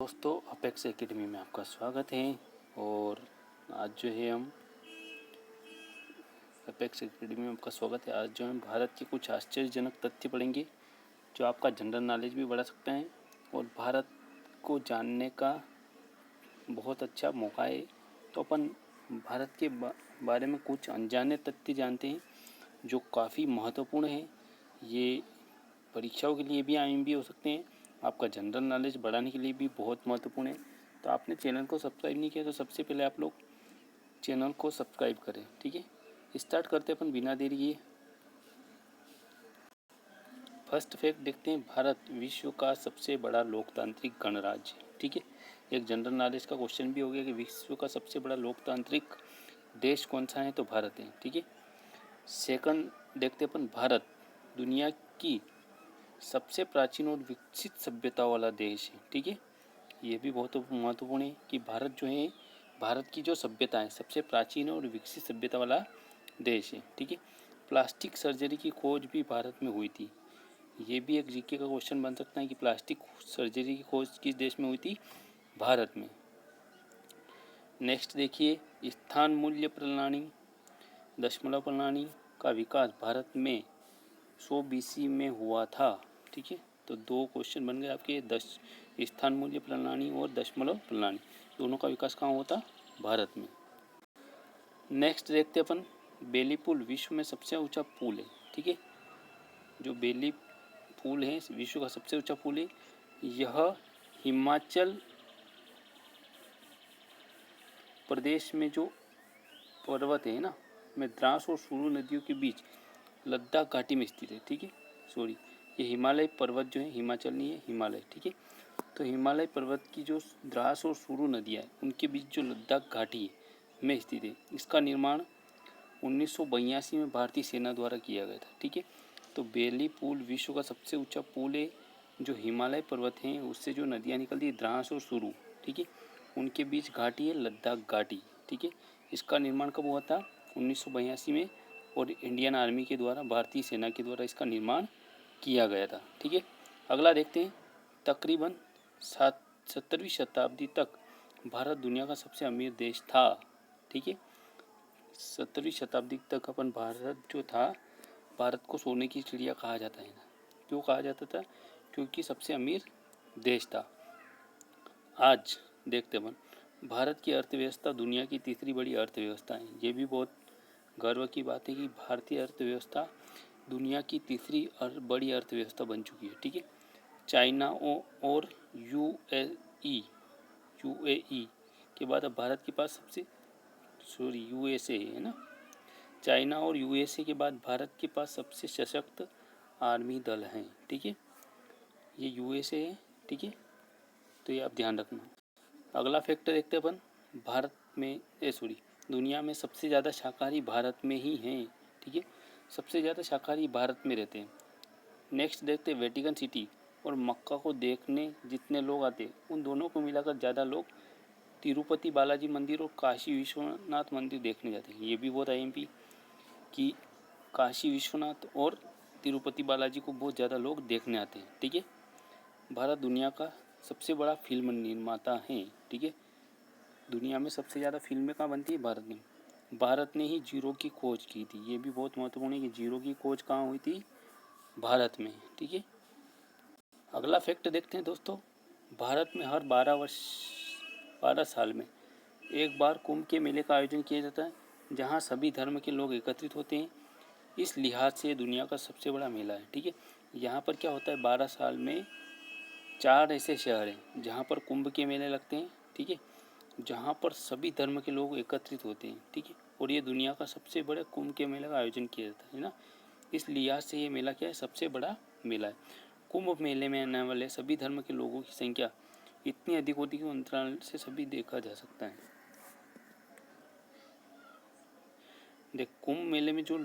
दोस्तों, apex academy में आपका स्वागत है। और आज जो है हम अपेक्स एकेडमी में आपका स्वागत है। आज जो हम भारत के कुछ आश्चर्यजनक तथ्य पढ़ेंगे जो आपका जनरल नॉलेज भी बढ़ा सकते हैं और भारत को जानने का बहुत अच्छा मौका है। तो अपन भारत के बारे में कुछ अनजाने तथ्य जानते हैं जो काफ़ी महत्वपूर्ण है। ये परीक्षाओं के लिए भी आम भी हो सकते हैं, आपका जनरल नॉलेज बढ़ाने के लिए भी बहुत महत्वपूर्ण है। तो आपने चैनल को सब्सक्राइब नहीं किया तो सबसे पहले आप लोग चैनल को सब्सक्राइब करें। ठीक है, स्टार्ट करते अपन बिना देरी किए। फर्स्ट फैक्ट देखते हैं, भारत विश्व का सबसे बड़ा लोकतांत्रिक गणराज्य है। ठीक है, एक जनरल नॉलेज का क्वेश्चन भी हो गया कि विश्व का सबसे बड़ा लोकतांत्रिक देश कौन सा है, तो भारत है। ठीक है, सेकंड देखते अपन, भारत दुनिया की सबसे प्राचीन और विकसित सभ्यता वाला देश है। ठीक है, ये भी बहुत महत्वपूर्ण है कि भारत जो है, भारत की जो सभ्यता है सबसे प्राचीन और विकसित सभ्यता वाला देश है। ठीक है, प्लास्टिक सर्जरी की खोज भी भारत में हुई थी। ये भी एक जीके का क्वेश्चन बन सकता है कि प्लास्टिक सर्जरी की खोज किस देश में हुई थी, भारत में। नेक्स्ट देखिए, स्थान मूल्य प्रणाली दशमलव प्रणाली का विकास भारत में 100 BC में हुआ था। ठीक है, तो दो क्वेश्चन बन गए आपके, स्थान मूल्य प्रणाली और दशमलव प्रणाली, दोनों का विकास कहाँ होता, भारत में। नेक्स्ट देखते अपन, बेली पुल विश्व में सबसे ऊंचा पुल है। ठीक है, जो बेली पुल है विश्व का सबसे ऊंचा पुल है। यह हिमाचल प्रदेश में जो पर्वत है ना, में द्रास और सुरु नदियों के बीच लद्दाख घाटी में स्थित है। ठीक है, सॉरी, ये हिमालय पर्वत जो है, हिमाचल नहीं है, हिमालय। ठीक है, तो हिमालय पर्वत की जो द्रास और सुरु नदियाँ हैं उनके बीच जो लद्दाख घाटी में स्थित है, इसका निर्माण 1982 में भारतीय सेना द्वारा किया गया था। ठीक है, तो बेली पुल विश्व का सबसे ऊंचा पुल है, जो हिमालय पर्वत हैं उससे जो नदियाँ निकलती है द्रास और सुरु, ठीक है, उनके बीच घाटी है लद्दाख घाटी। ठीक है, इसका निर्माण कब हुआ था, 1982 में, और इंडियन आर्मी के द्वारा, भारतीय सेना के द्वारा इसका निर्माण किया गया था। ठीक है, अगला देखते हैं, तकरीबन 17वीं शताब्दी तक भारत दुनिया का सबसे अमीर देश था। ठीक है, 17वीं शताब्दी तक अपन भारत जो था, भारत को सोने की चिड़िया कहा जाता है। क्यों कहा जाता था, क्योंकि सबसे अमीर देश था। आज देखते अपन, भारत की अर्थव्यवस्था दुनिया की तीसरी बड़ी अर्थव्यवस्था है। ये भी बहुत गर्व की बात है कि भारतीय अर्थव्यवस्था दुनिया की तीसरी बड़ी अर्थव्यवस्था बन चुकी है। ठीक है, चाइना और यूएई के बाद अब भारत के पास यूएसए है ना, चाइना और यूएसए के बाद भारत के पास सबसे सशक्त आर्मी दल हैं। ठीक है, ये यूएसए है। ठीक है, तो ये आप ध्यान रखना। अगला फैक्टर देखते हैं अपन, भारत में दुनिया में सबसे ज़्यादा शाकाहारी भारत में ही हैं। ठीक है, सबसे ज़्यादा शाकाहारी भारत में रहते हैं। नेक्स्ट देखते हैं, वेटिकन सिटी और मक्का को देखने जितने लोग आते हैं उन दोनों को मिलाकर ज़्यादा लोग तिरुपति बालाजी मंदिर और काशी विश्वनाथ मंदिर देखने जाते हैं। ये भी बहुत आईएमपी कि काशी विश्वनाथ और तिरुपति बालाजी को बहुत ज़्यादा लोग देखने आते हैं। ठीक है, भारत दुनिया का सबसे बड़ा फिल्म निर्माता है। ठीक है, दुनिया में सबसे ज़्यादा फिल्में कहाँ बनती है, भारत में। भारत ने ही जीरो की खोज की थी। ये भी बहुत महत्वपूर्ण है कि जीरो की खोज कहाँ हुई थी, भारत में। ठीक है, अगला फैक्ट देखते हैं दोस्तों, भारत में हर 12 साल में एक बार कुंभ के मेले का आयोजन किया जाता है, जहाँ सभी धर्म के लोग एकत्रित होते हैं। इस लिहाज से दुनिया का सबसे बड़ा मेला है। ठीक है, यहाँ पर क्या होता है, 12 साल में 4 ऐसे शहर हैं जहाँ पर कुंभ के मेले लगते हैं। ठीक है, जहाँ पर सभी धर्म के लोग एकत्रित होते हैं। ठीक है, और ये दुनिया का सबसे बड़ा कुंभ के मेले का आयोजन किया जाता है ना। इस लिहाज से ये मेला क्या है, सबसे बड़ा मेला है। कुंभ मेले में आने वाले सभी धर्म के लोगों की संख्या इतनी अधिक होती है कि अंतराल से सभी देखा जा सकता है। देख, कुंभ मेले में जो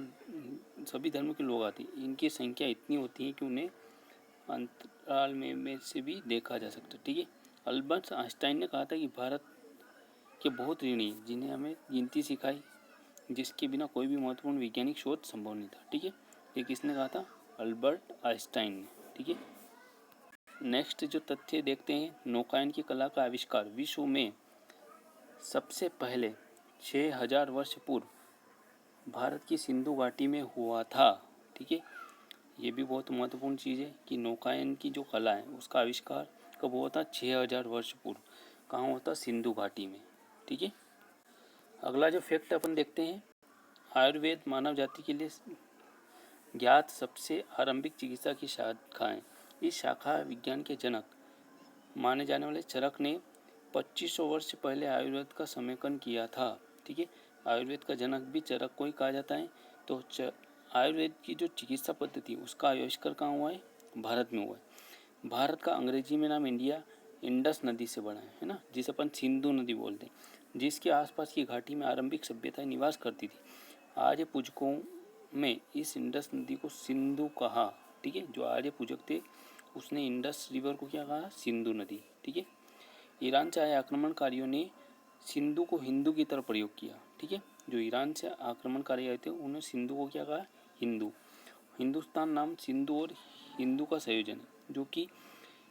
सभी धर्म के लोग आते हैं, इनकी संख्या इतनी होती है कि उन्हें अंतराल में से भी देखा जा सकता है। ठीक है, अल्बर्ट आइंस्टाइन ने कहा था कि भारत के बहुत ऋणी जिन्हें हमें गिनती सिखाई, जिसके बिना कोई भी महत्वपूर्ण वैज्ञानिक शोध संभव नहीं था। ठीक है, ये किसने कहा था, अल्बर्ट आइंस्टाइन ने। ठीक है, नेक्स्ट जो तथ्य देखते हैं, नौकायन की कला का आविष्कार विश्व में सबसे पहले 6000 वर्ष पूर्व भारत की सिंधु घाटी में हुआ था। ठीक है, ये भी बहुत महत्वपूर्ण चीज़ है कि नौकायन की जो कला है उसका आविष्कार कब हुआ था? 6000 वर्ष पूर्व। कहाँ हुआ था? सिंधु घाटी में। ठीक है, अगला जो फैक्ट अपन देखते हैं, आयुर्वेद मानव जाति के लिए ज्ञात सबसे आरंभिक चिकित्सा की शाखा है। इस शाखा विज्ञान के जनक माने जाने वाले चरक ने 2500 वर्ष पहले आयुर्वेद का समेकन किया था। ठीक है, आयुर्वेद का जनक भी चरक को ही कहा जाता है। तो आयुर्वेद की जो चिकित्सा पद्धति उसका आविष्कार कहाँ हुआ है? भारत में हुआ है। भारत का अंग्रेजी में नाम इंडिया इंडस नदी से बना है ना, जिसे अपन सिंधु नदी बोलते हैं, जिसके आसपास की घाटी में आरंभिक सभ्यताएं निवास करती थी। आर्य पूजकों में इस इंडस नदी को सिंधु कहा। ठीक है, जो आर्य पूजक थे उसने इंडस रिवर को क्या कहा? सिंधु नदी। ठीक है, ईरान से आए आक्रमणकारियों ने सिंधु को हिंदू की तरह प्रयोग किया। ठीक है, जो ईरान से आक्रमणकारी आए थे उन्होंने सिंधु को क्या कहा? हिंदू। हिंदुस्तान नाम सिंधु और हिंदू का संयोजन है, जो कि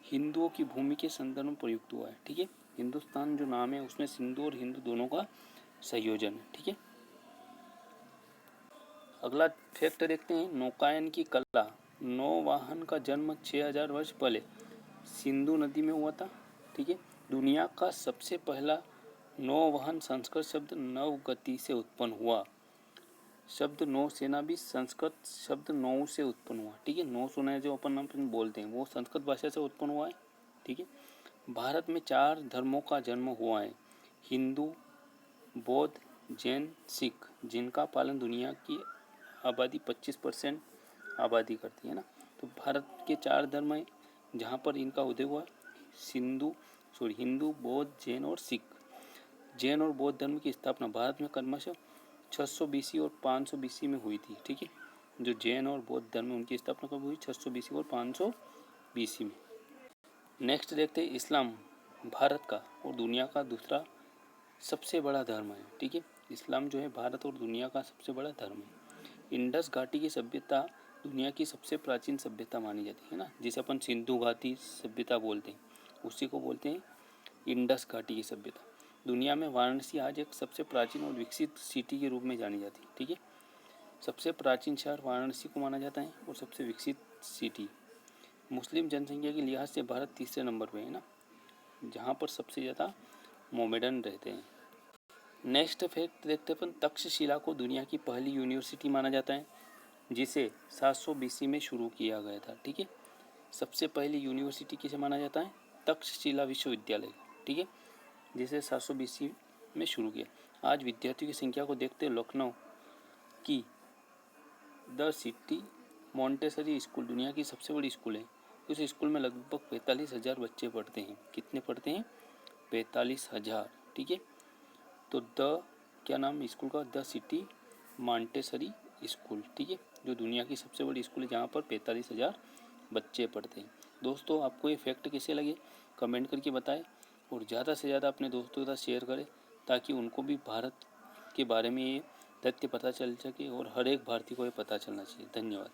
हिंदुओं की भूमि के संदर्भ में प्रयुक्त हुआ है। ठीक है, हिंदुस्तान जो नाम है उसमें सिंधु और हिंदू दोनों का संयोजन है। ठीक है, अगला फैक्ट देखते हैं, नौकायन की कला। नौवाहन का जन्म 6000 वर्ष पहले सिंधु नदी में हुआ था। ठीक है, दुनिया का सबसे पहला नौवहन संस्कृत शब्द नवगति से उत्पन्न हुआ। शब्द नौसेना भी संस्कृत शब्द नौ से उत्पन्न हुआ। ठीक है, नौसेना जो अपन बोलते हैं वो संस्कृत भाषा से उत्पन्न हुआ है। ठीक है, भारत में 4 धर्मों का जन्म हुआ है, हिंदू, बौद्ध, जैन, सिख, जिनका पालन दुनिया की आबादी 25% आबादी करती है ना। तो भारत के 4 धर्म हैं जहाँ पर इनका उदय हुआ, हिंदू, बौद्ध, जैन और सिख। जैन और बौद्ध धर्म की स्थापना भारत में क्रमशः 600 BC और 500 BC में हुई थी। ठीक है, जो जैन और बौद्ध धर्म है उनकी स्थापना कब हुई? 600 BC और 500 BC में। नेक्स्ट देखते हैं, इस्लाम भारत का और दुनिया का दूसरा सबसे बड़ा धर्म है। ठीक है, इस्लाम जो है भारत और दुनिया का सबसे बड़ा धर्म है। इंडस घाटी की सभ्यता दुनिया की सबसे प्राचीन सभ्यता मानी जाती है ना, जिसे अपन सिंधु घाटी सभ्यता बोलते हैं, उसी को बोलते हैं इंडस घाटी की सभ्यता। दुनिया में वाराणसी आज एक सबसे प्राचीन और विकसित सिटी के रूप में जानी जाती है। ठीक है, सबसे प्राचीन शहर वाराणसी को माना जाता है और सबसे विकसित सिटी। मुस्लिम जनसंख्या के लिहाज से भारत तीसरे नंबर पे है ना, जहाँ पर सबसे ज़्यादा मोमेडन रहते हैं। नेक्स्ट फैक्ट देखते हैं अपन, तक्षशिला को दुनिया की पहली यूनिवर्सिटी माना जाता है, जिसे 700 BC में शुरू किया गया था। ठीक है, सबसे पहली यूनिवर्सिटी किसे माना जाता है? तक्षशिला विश्वविद्यालय। ठीक है, जिसे 700 BC में शुरू किया। आज विद्यार्थियों की संख्या को देखते लखनऊ की द सिटी मॉन्टेसरी स्कूल दुनिया की सबसे बड़ी स्कूल है। उस स्कूल में लगभग 45,000 बच्चे पढ़ते हैं। कितने पढ़ते हैं? 45,000। ठीक है, तो क्या नाम स्कूल का? The city Montessori school. ठीक है, जो दुनिया की सबसे बड़ी स्कूल है जहाँ पर 45,000 बच्चे पढ़ते हैं। दोस्तों, आपको ये फैक्ट कैसे लगे कमेंट करके बताएं और ज़्यादा से ज़्यादा अपने दोस्तों के साथ शेयर करें, ताकि उनको भी भारत के बारे में ये तथ्य पता चल सके और हर एक भारतीय को ये पता चलना चाहिए। धन्यवाद।